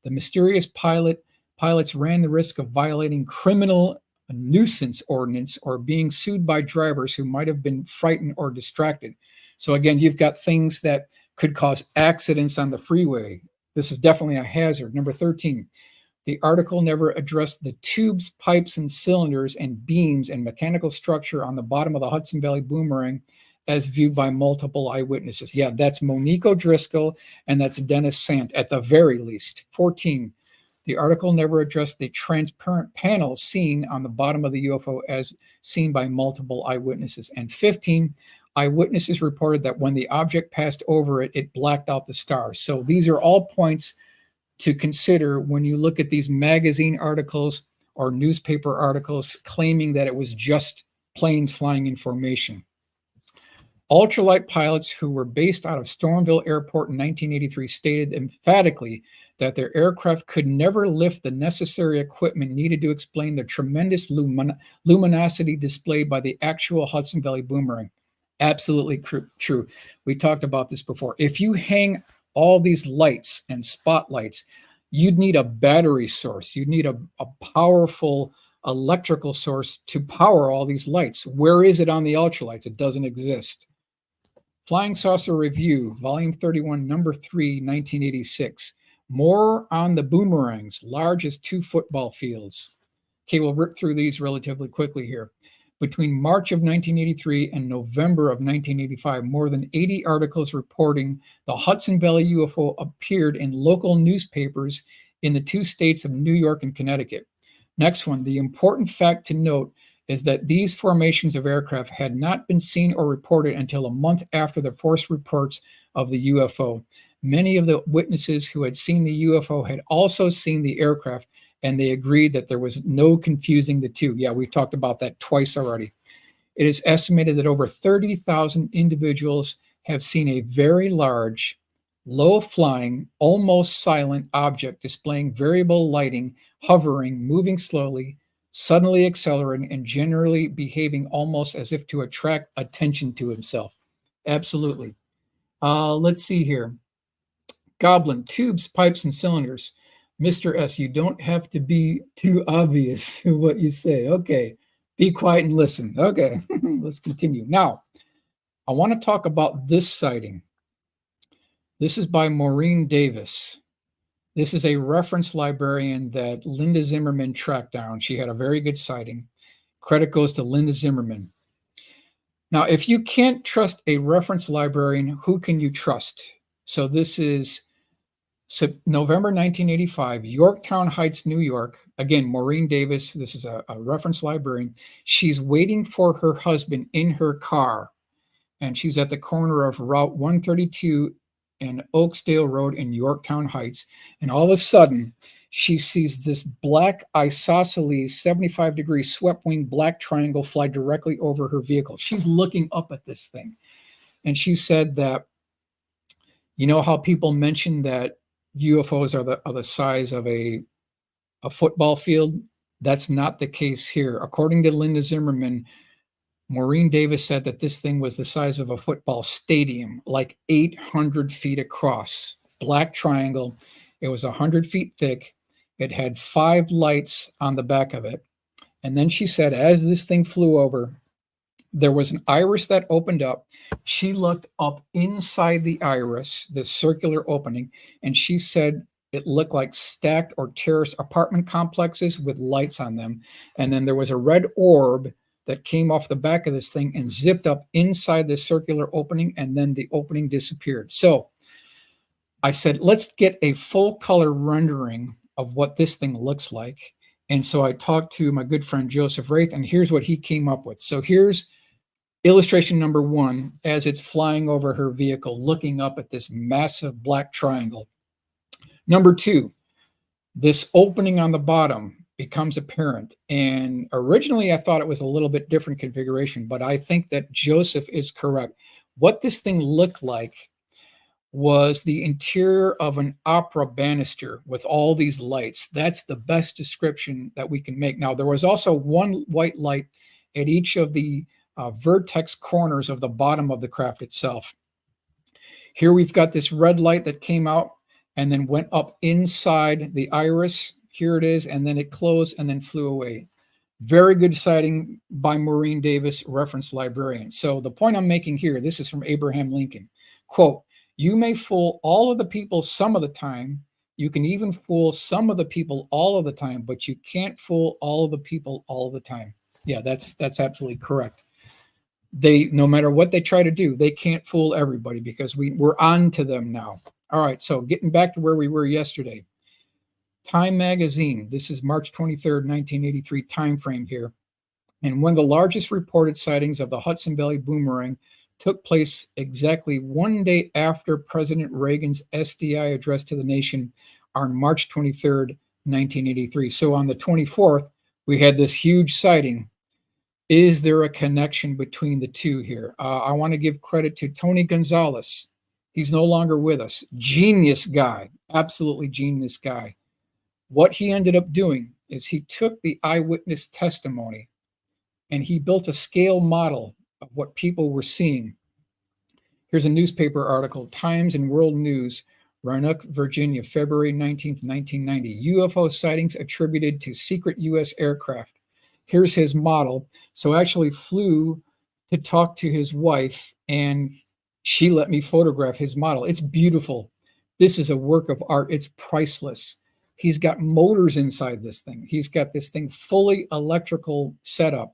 the mysterious pilots ran the risk of violating criminal nuisance ordinance or being sued by drivers who might have been frightened or distracted. So again, you've got things that could cause accidents on the freeway. This is definitely a hazard. Number 13, the article never addressed the tubes, pipes, and cylinders and beams and mechanical structure on the bottom of the Hudson Valley boomerang as viewed by multiple eyewitnesses. Yeah, that's Monique O'Driscoll and that's Dennis Sant at the very least. 14, the article never addressed the transparent panel seen on the bottom of the UFO as seen by multiple eyewitnesses. And 15, eyewitnesses reported that when the object passed over it, it blacked out the stars. So these are all points to consider when you look at these magazine articles or newspaper articles claiming that it was just planes flying in formation. Ultralight pilots who were based out of Stormville Airport in 1983 stated emphatically that their aircraft could never lift the necessary equipment needed to explain the tremendous luminosity displayed by the actual Hudson Valley boomerang. Absolutely true. We talked about this before. If you hang all these lights and spotlights, you'd need a battery source. You'd need a powerful electrical source to power all these lights. Where is it on the ultralights? It doesn't exist. Flying Saucer Review, Volume 31, Number 3, 1986. More on the boomerangs, large as 2 football fields. Okay, we'll rip through these relatively quickly here. Between March of 1983 and November of 1985, more than 80 articles reporting the Hudson Valley UFO appeared in local newspapers in the 2 states of New York and Connecticut. Next one, the important fact to note is that these formations of aircraft had not been seen or reported until a month after the first reports of the UFO. Many of the witnesses who had seen the UFO had also seen the aircraft, and they agreed that there was no confusing the two. Yeah, we talked about that twice already. It is estimated that over 30,000 individuals have seen a very large, low-flying, almost silent object displaying variable lighting, hovering, moving slowly, suddenly accelerating, and generally behaving almost as if to attract attention to himself. Absolutely. Let's see here. Goblin, tubes, pipes, and cylinders. Mr. S, you don't have to be too obvious in what you say. Okay, be quiet and listen. Okay, let's continue. Now, I want to talk about this sighting. This is by Maureen Davis. This is a reference librarian that Linda Zimmerman tracked down. She had a very good sighting. Credit goes to Linda Zimmerman. Now, if you can't trust a reference librarian, who can you trust? So this is November 1985, Yorktown Heights, New York. Again, Maureen Davis, this is a reference librarian. She's waiting for her husband in her car, and she's at the corner of Route 132 and Oakdale Road in Yorktown Heights. And all of a sudden, she sees this black isosceles 75-degree swept-wing black triangle fly directly over her vehicle. She's looking up at this thing. And she said that, you know how people mention that UFOs are the size of a football field. That's not the case here. According to Linda Zimmerman, Maureen Davis said that this thing was the size of a football stadium, like 800 feet across. Black triangle. It was 100 feet thick. It had 5 lights on the back of it. And then she said, as this thing flew over, there was an iris that opened up. She looked up inside the iris, this circular opening, and she said it looked like stacked or terraced apartment complexes with lights on them. And then there was a red orb that came off the back of this thing and zipped up inside this circular opening, and then the opening disappeared. So I said, let's get a full color rendering of what this thing looks like. And so I talked to my good friend Joseph Wraith, and here's what he came up with. So here's illustration number 1 as it's flying over her vehicle, looking up at this massive black triangle. Number 2, this opening on the bottom becomes apparent. And originally I thought it was a little bit different configuration, but I think that Joseph is correct. What this thing looked like was the interior of an opera banister with all these lights. That's the best description that we can make. Now, there was also one white light at each of the vertex corners of the bottom of the craft itself. Here we've got this red light that came out and then went up inside the iris. Here it is, and then it closed and then flew away. Very good sighting by Maureen Davis, reference librarian. So the point I'm making here, this is from Abraham Lincoln, quote, "You may fool all of the people some of the time. You can even fool some of the people all of the time, but you can't fool all of the people all the time." Yeah, that's absolutely correct. They, no matter what they try to do, they can't fool everybody because we're on to them now. All right, so getting back to where we were yesterday. Time magazine, this is March 23rd, 1983 time frame here. And one of the largest reported sightings of the Hudson Valley boomerang took place exactly one day after President Reagan's SDI address to the nation on March 23rd, 1983. So on the 24th, we had this huge sighting. Is there a connection between the two here? I want to give credit to Tony Gonzalez. He's no longer with us. Genius guy, absolutely genius guy. What he ended up doing is he took the eyewitness testimony and he built a scale model of what people were seeing. Here's a newspaper article, Times and World News, Roanoke, Virginia, February 19th, 1990. UFO sightings attributed to secret U.S. aircraft. Here's his model. So I actually flew to talk to his wife, and she let me photograph his model. It's beautiful. This is a work of art. It's priceless. He's got motors inside this thing. He's got this thing fully electrical setup.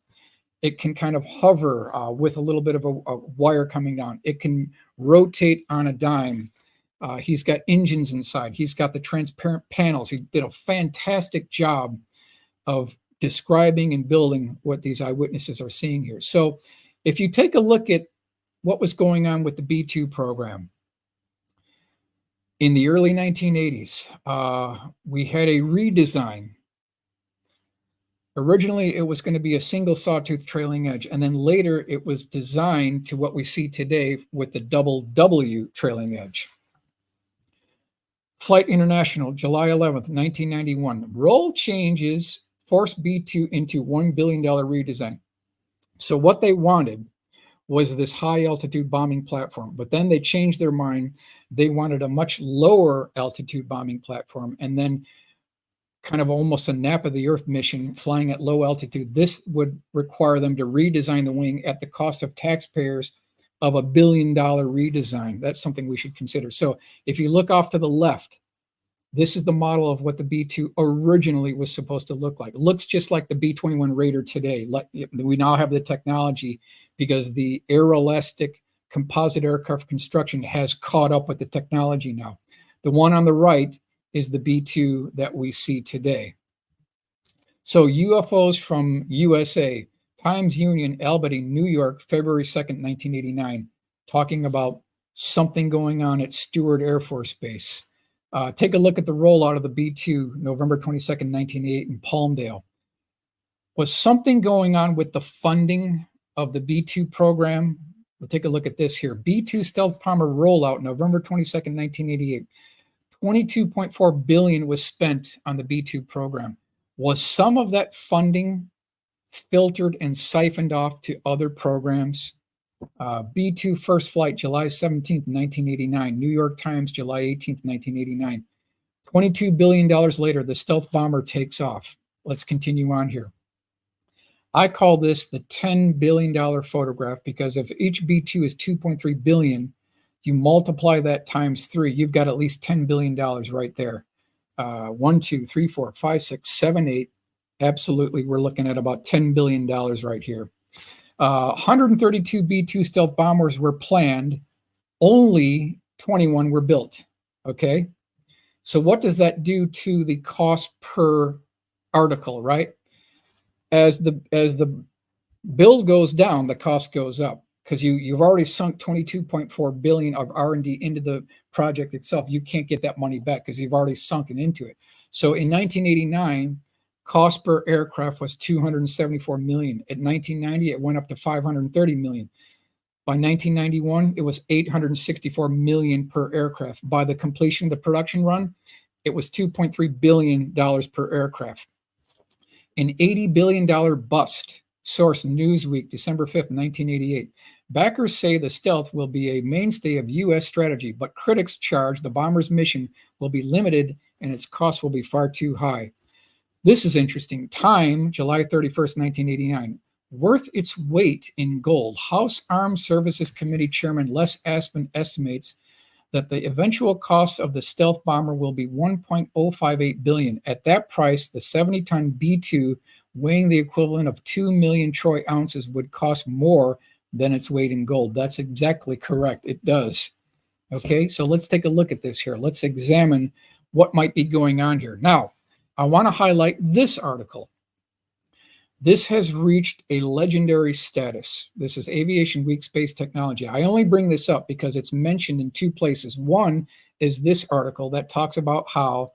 It can kind of hover with a little bit of a wire coming down. It can rotate on a dime. He's got engines inside. He's got the transparent panels. He did a fantastic job of describing and building what these eyewitnesses are seeing here. So if you take a look at what was going on with the B-2 program, in the early 1980s, we had a redesign. Originally, it was going to be a single sawtooth trailing edge, and then later it was designed to what we see today with the double W trailing edge. Flight International, July 11th, 1991. Role changes force B-2 into $1 billion redesign. So what they wanted was this high altitude bombing platform, but then they changed their mind. They wanted a much lower altitude bombing platform, and then kind of almost a nap of the earth mission flying at low altitude. This would require them to redesign the wing at the cost of taxpayers of $1 billion redesign. That's something we should consider. So if you look off to the left, this is the model of what the B-2 originally was supposed to look like. It looks just like the B-21 Raider today. We now have the technology because the aeroelastic composite aircraft construction has caught up with the technology now. The one on the right is the B-2 that we see today. So UFOs from USA, Times Union, Albany, New York, February 2nd, 1989, talking about something going on at Stewart Air Force Base. Take a look at the rollout of the B-2, November 22nd, 1988 in Palmdale. Was something going on with the funding of the B-2 program? We'll take a look at this here. B-2 stealth bomber rollout, November 22nd, 1988. $22.4 billion was spent on the B-2 program. Was some of that funding filtered and siphoned off to other programs? B-2 first flight, July 17th, 1989. New York Times, July 18th, 1989. $22 billion later, the stealth bomber takes off. Let's continue on here. I call this the $10 billion photograph because if each B-2 is $2.3 billion, you multiply that times 3, you've got at least $10 billion right there. 1, 2, 3, 4, 5, 6, 7, 8. Absolutely, we're looking at about $10 billion right here. 132 B-2 stealth bombers were planned. Only 21 were built. Okay. So what does that do to the cost per article, right? As the build goes down, the cost goes up because you've already sunk $22.4 billion of R&D into the project itself. You can't get that money back because you've already sunken into it. So in 1989, cost per aircraft was $274 million. At 1990, it went up to $530 million. By 1991, it was $864 million per aircraft. By the completion of the production run, it was $2.3 billion per aircraft. An $80 billion bust. Source Newsweek, December 5th, 1988. Backers say the stealth will be a mainstay of U.S. strategy, but critics charge the bomber's mission will be limited and its cost will be far too high. This is interesting. Time, July 31st, 1989. Worth its weight in gold. House Armed Services Committee Chairman Les Aspin estimates that the eventual cost of the stealth bomber will be $1.058 billion. At that price, the 70-ton B-2, weighing the equivalent of 2 million troy ounces, would cost more than its weight in gold. That's exactly correct. It does. Okay, so let's take a look at this here. Let's examine what might be going on here. Now, I want to highlight this article. This has reached a legendary status. This is Aviation Week Space Technology. I only bring this up because it's mentioned in 2 places. One is this article that talks about how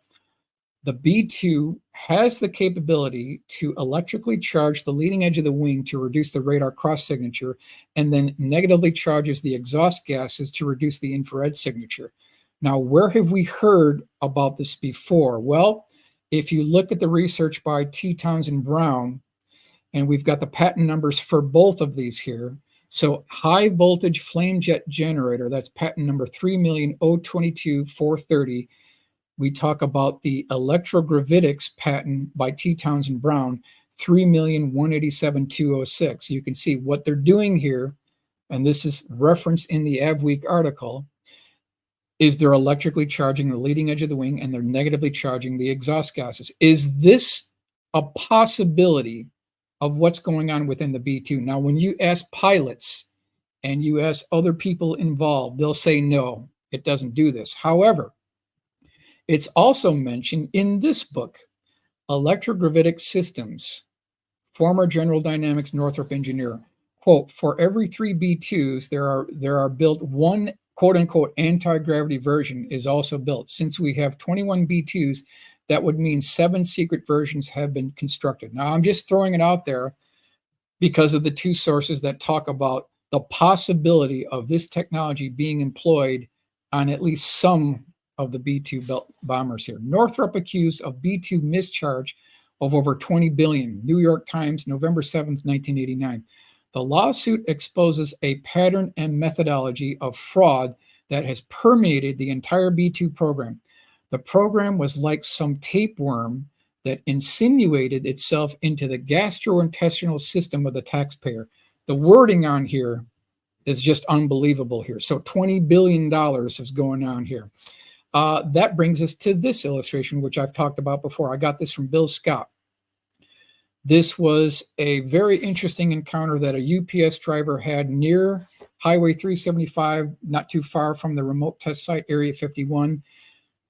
the B-2 has the capability to electrically charge the leading edge of the wing to reduce the radar cross signature, and then negatively charges the exhaust gases to reduce the infrared signature. Now, where have we heard about this before? Well, if you look at the research by T. Townsend Brown, and we've got the patent numbers for both of these here. So high voltage flame jet generator, that's patent number 3,022,430. We talk about the Electrogravitics patent by T. Townsend Brown, 3,187,206. You can see what they're doing here, and this is referenced in the AvWeek article, is they're electrically charging the leading edge of the wing and they're negatively charging the exhaust gases. Is this a possibility of what's going on within the B-2? Now, when you ask pilots and you ask other people involved, they'll say, no, it doesn't do this. However, it's also mentioned in this book, Electrogravitic Systems, former General Dynamics Northrop engineer. Quote, for every 3 B-2s, there are built one quote-unquote anti-gravity version is also built. Since we have 21 B-2s, that would mean 7 secret versions have been constructed. Now, I'm just throwing it out there because of the 2 sources that talk about the possibility of this technology being employed on at least some of the B-2 bombers here. Northrop accused of B-2 mischarge of over $20 billion. New York Times, November 7th, 1989. The lawsuit exposes a pattern and methodology of fraud that has permeated the entire B-2 program. The program was like some tapeworm that insinuated itself into the gastrointestinal system of the taxpayer. The wording on here is just unbelievable here. So $20 billion is going on here. That brings us to this illustration, which I've talked about before. I got this from Bill Scott. This was a very interesting encounter that a UPS driver had near Highway 375, not too far from the remote test site, Area 51.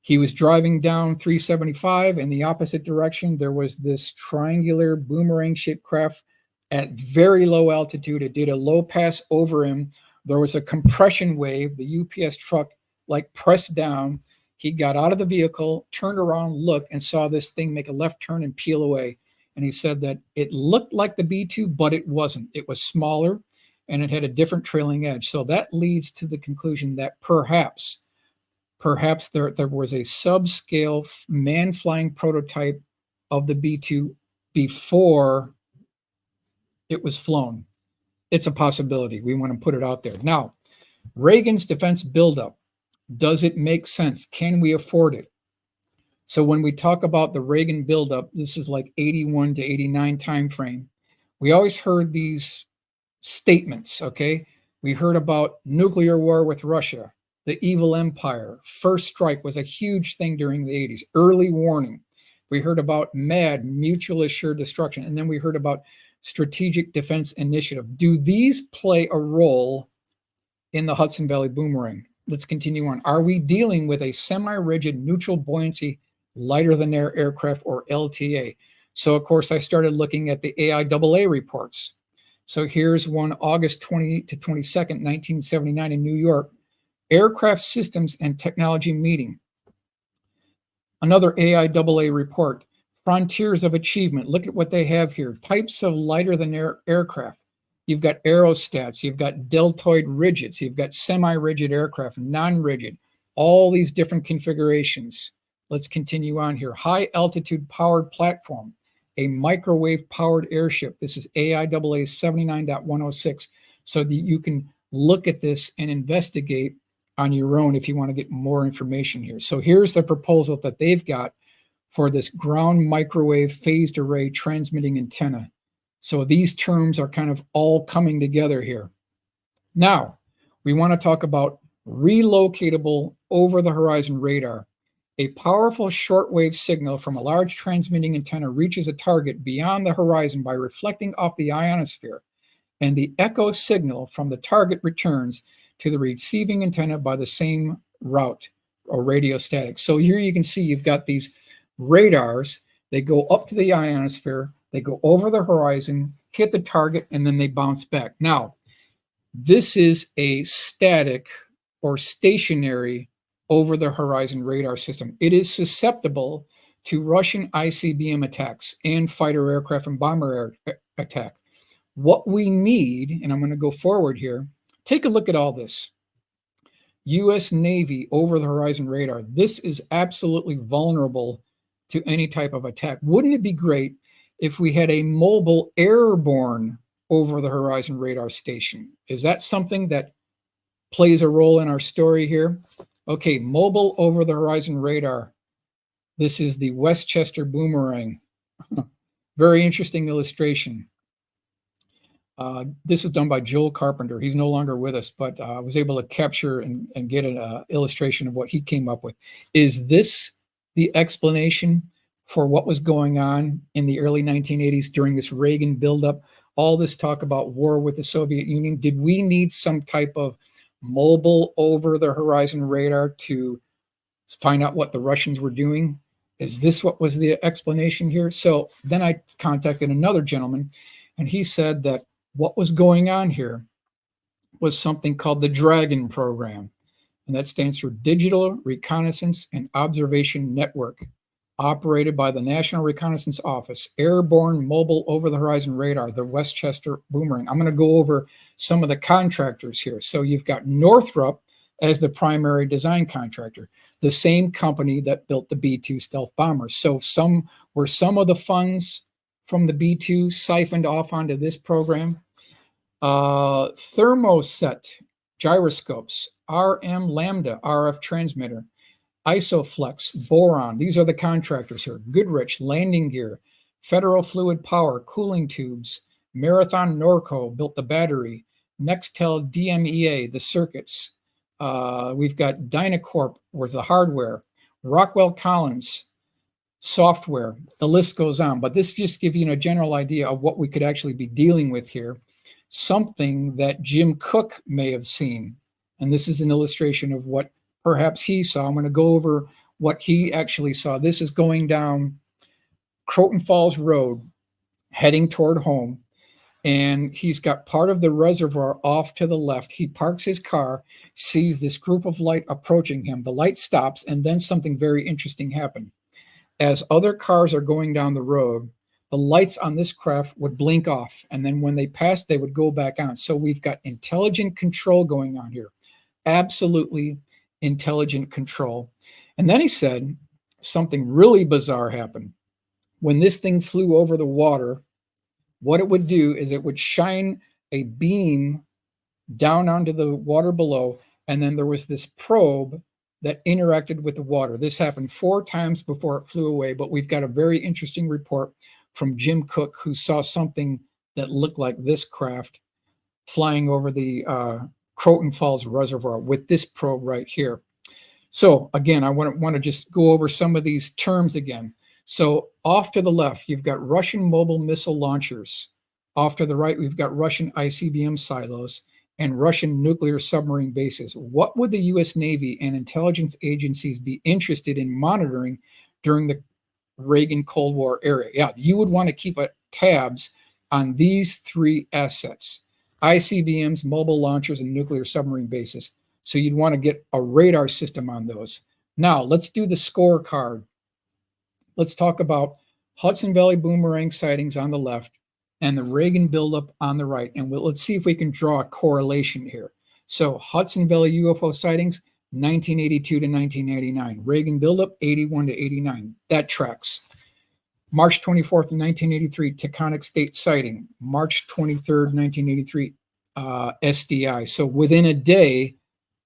He was driving down 375 in the opposite direction. There was this triangular boomerang-shaped craft at very low altitude. It did a low pass over him. There was a compression wave. The UPS truck like pressed down. He got out of the vehicle, turned around, looked, and saw this thing make a left turn and peel away. And he said that it looked like the B-2, but it wasn't. It was smaller, and it had a different trailing edge. So that leads to the conclusion that perhaps Perhaps there was a subscale man-flying prototype of the B-2 before it was flown. It's a possibility. We want to put it out there. Now, Reagan's defense buildup. Does it make sense? Can we afford it? So when we talk about the Reagan buildup, this is like 81 to 89 timeframe. We always heard these statements, okay? We heard about nuclear war with Russia, the evil empire, first strike was a huge thing during the 80s, early warning. We heard about MAD, mutual assured destruction, and then we heard about strategic defense initiative. Do these play a role in the Hudson Valley boomerang? Let's continue on. Are we dealing with a semi-rigid neutral buoyancy lighter than air aircraft, or LTA? So of course I started looking at the AIAA reports. So here's one, August 20 to 22nd, 1979 in New York, Aircraft Systems and Technology Meeting. Another AIAA report, Frontiers of Achievement. Look at what they have here. Types of lighter than air aircraft. You've got aerostats, you've got deltoid rigids, you've got semi-rigid aircraft, non-rigid, all these different configurations. Let's continue on here. High altitude powered platform, a microwave powered airship. This is AIAA 79.106. So that you can look at this and investigate on your own if you want to get more information here. So here's the proposal that they've got for this ground microwave phased array transmitting antenna. So these terms are kind of all coming together here. Now, we want to talk about relocatable over-the-horizon radar. A powerful shortwave signal from a large transmitting antenna reaches a target beyond the horizon by reflecting off the ionosphere, and the echo signal from the target returns to the receiving antenna by the same route, or radiostatic. So here you can see you've got these radars. They go up to the ionosphere, they go over the horizon, hit the target, and then they bounce back. Now, this is a static or stationary over-the-horizon radar system. It is susceptible to Russian ICBM attacks and fighter aircraft and bomber attacks. What we need, and I'm going to go forward here, take a look at all this. U.S. Navy over-the-horizon radar. This is absolutely vulnerable to any type of attack. Wouldn't it be great if we had a mobile airborne over-the-horizon radar station? Is that something that plays a role in our story here? Okay, mobile over-the-horizon radar. This is the Westchester boomerang. Very interesting illustration. This is done by Joel Carpenter. He's no longer with us, but I was able to capture and get an illustration of what he came up with. Is this the explanation for what was going on in the early 1980s during this Reagan buildup? All this talk about war with the Soviet Union. Did we need some type of mobile over-the-horizon radar to find out what the Russians were doing? Is this what was the explanation here? So then I contacted another gentleman, and he said that what was going on here was something called the Dragon program, and that stands for Digital Reconnaissance and Observation Network, operated by the National Reconnaissance Office, Airborne Mobile Over-the-Horizon Radar, the Westchester boomerang. I'm going to go over some of the contractors here. So you've got Northrop as the primary design contractor, the same company that built the B-2 stealth bombers. So some of the funds from the B-2 siphoned off onto this program. Thermoset gyroscopes, RM Lambda RF transmitter, Isoflex, Boron. These are the contractors here. Goodrich, landing gear, Federal Fluid Power, cooling tubes, Marathon Norco built the battery, Nextel DMEA, the circuits. We've got Dynacorp was the hardware, Rockwell Collins, software. The list goes on, but this just gives you a general idea of what we could actually be dealing with here. Something that Jim Cook may have seen. And this is an illustration of what perhaps he saw. I'm going to go over what he actually saw. This is going down Croton Falls Road, heading toward home. And he's got part of the reservoir off to the left. He parks his car, sees this group of light approaching him. The light stops, and then something very interesting happened. As other cars are going down the road, the lights on this craft would blink off. And then when they passed, they would go back on. So we've got intelligent control going on here. Absolutely intelligent control. And then he said something really bizarre happened. When this thing flew over the water, what it would do is it would shine a beam down onto the water below, and then there was this probe that interacted with the water. This happened 4 times before it flew away, but we've got a very interesting report from Jim Cook, who saw something that looked like this craft flying over the Croton Falls Reservoir with this probe right here. So again, I want to just go over some of these terms again. So off to the left, you've got Russian mobile missile launchers. Off to the right, we've got Russian ICBM silos and Russian nuclear submarine bases. What would the U.S. Navy and intelligence agencies be interested in monitoring during the Reagan Cold War era? Yeah, you would want to keep tabs on these 3 assets: ICBMs, mobile launchers, and nuclear submarine bases. So you'd want to get a radar system on those. Now, let's do the scorecard. Let's talk about Hudson Valley boomerang sightings on the left and the Reagan buildup on the right. And let's see if we can draw a correlation here. So Hudson Valley UFO sightings, 1982 to 1989. Reagan buildup, 81 to 89. That tracks. March 24th, 1983, Taconic State sighting. March 23rd, 1983, SDI. So within a day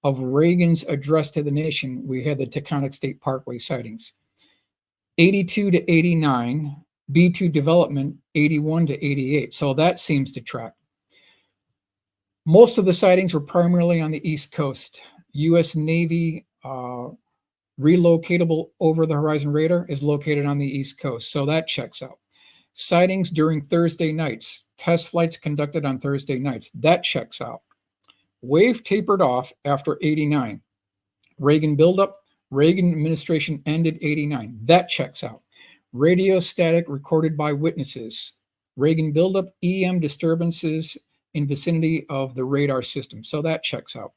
of Reagan's address to the nation, we had the Taconic State Parkway sightings. 82 to 89, B2 development, 81 to 88. So that seems to track. Most of the sightings were primarily on the East Coast. U.S. Navy relocatable over-the-horizon radar is located on the East Coast, so that checks out. Sightings during Thursday nights, test flights conducted on Thursday nights, that checks out. Wave tapered off after 89. Reagan buildup, Reagan administration ended 89, that checks out. Radio static recorded by witnesses. Reagan buildup, EM disturbances in vicinity of the radar system, so that checks out.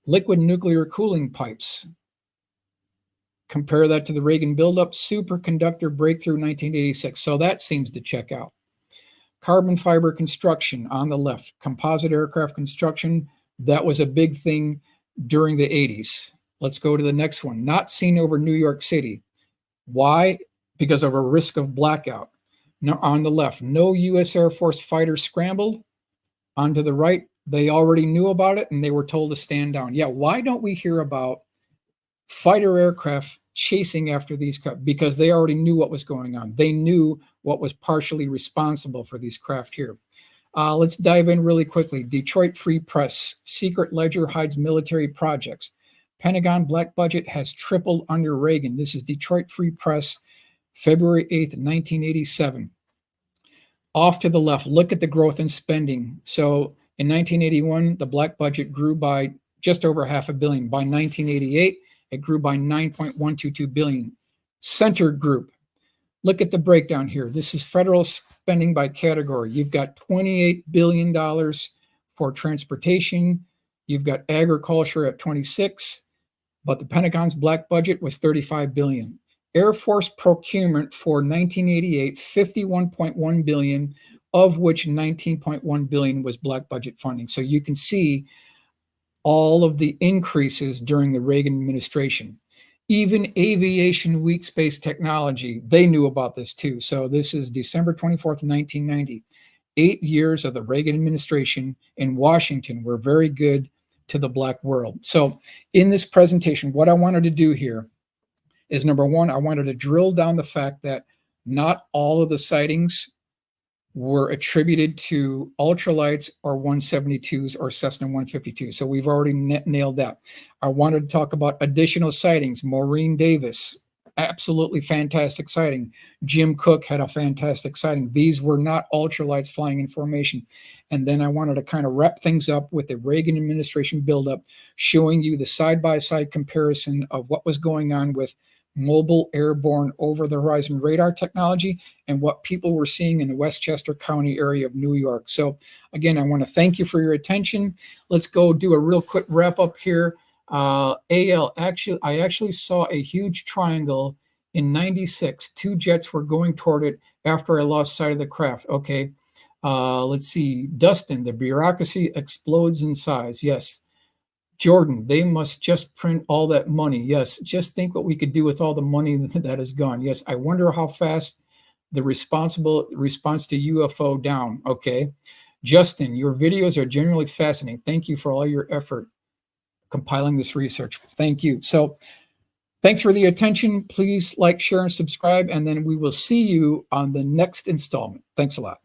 Liquid nuclear cooling pipes. Compare that to the Reagan buildup, superconductor breakthrough 1986. So that seems to check out. Carbon fiber construction on the left, composite aircraft construction. That was a big thing during the 80s. Let's go to the next one. Not seen over New York City. Why? Because of a risk of blackout. Now, on the left, no U.S. Air Force fighters scrambled. On to the right, they already knew about it and they were told to stand down. Yeah, why don't we hear about fighter aircraft chasing after these craft? Because they already knew what was going on. They knew what was partially responsible for these craft here. Let's dive in really quickly. Detroit Free Press, secret ledger hides military projects. Pentagon black budget has tripled under Reagan. This is Detroit Free Press, February 8th, 1987. Off to the left, look at the growth in spending. So in 1981, the black budget grew by just over $500 million. By 1988, it grew by $9.122 billion. Center group. Look at the breakdown here. This is federal spending by category. You've got $28 billion for transportation. You've got agriculture at 26, but the Pentagon's black budget was $35 billion. Air Force procurement for 1988, $51.1 billion, of which $19.1 billion was black budget funding. So you can see all of the increases during the Reagan administration. Even aviation weak space technology, they knew about this too. So this is December 24th, 1990. 8 years of the Reagan administration in Washington were very good to the black world. So in this presentation, what I wanted to do here is, number one, I wanted to drill down the fact that not all of the sightings were attributed to ultralights or 172s or Cessna 152s. So we've already nailed that. I wanted to talk about additional sightings. Maureen Davis, absolutely fantastic sighting. Jim Cook had a fantastic sighting. These were not ultralights flying in formation. And then I wanted to kind of wrap things up with the Reagan administration buildup, showing you the side-by-side comparison of what was going on with mobile airborne over-the-horizon radar technology and what people were seeing in the Westchester County area of New York. So again, I want to thank you for your attention. Let's go do a real quick wrap up here. I actually saw a huge triangle in 96. 2 jets were going toward it after I lost sight of the craft. Okay, let's see. Dustin, the bureaucracy explodes in size. Yes. Jordan, they must just print all that money. Yes, just think what we could do with all the money that is gone. Yes, I wonder how fast the response to UFO down. Okay. Justin, your videos are generally fascinating. Thank you for all your effort compiling this research. Thank you. So thanks for the attention. Please like, share, and subscribe, and then we will see you on the next installment. Thanks a lot.